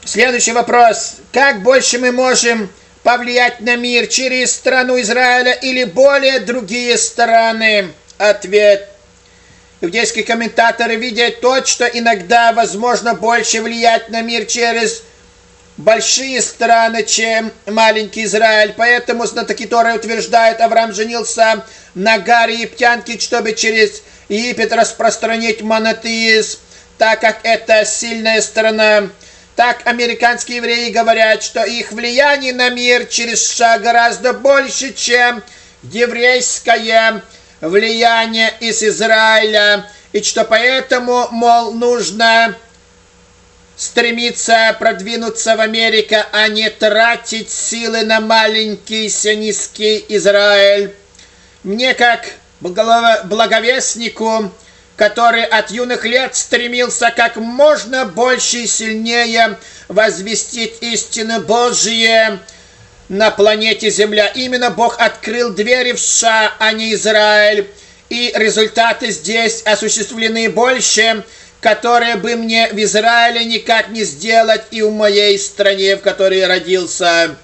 Следующий вопрос. Как больше мы можем повлиять на мир через страну Израиля или более другие страны? Ответ. Иудейские комментаторы видят то, что иногда возможно больше влиять на мир через большие страны, чем маленький Израиль. Поэтому знатоки Торы утверждают, Авраам женился на Агаре египтянке, чтобы через Египет распространить монотеизм, так как это сильная страна. Так американские евреи говорят, что их влияние на мир через США гораздо больше, чем еврейское влияние из Израиля. И что поэтому, мол, нужно стремиться продвинуться в Америку, а не тратить силы на маленький сионистский Израиль. Мне, как благовестнику, который от юных лет стремился как можно больше и сильнее возвестить истину Божию на планете Земля. Именно Бог открыл двери в США, а не Израиль. И результаты здесь осуществлены больше, которые бы мне в Израиле никак не сделать и в моей стране, в которой я родился.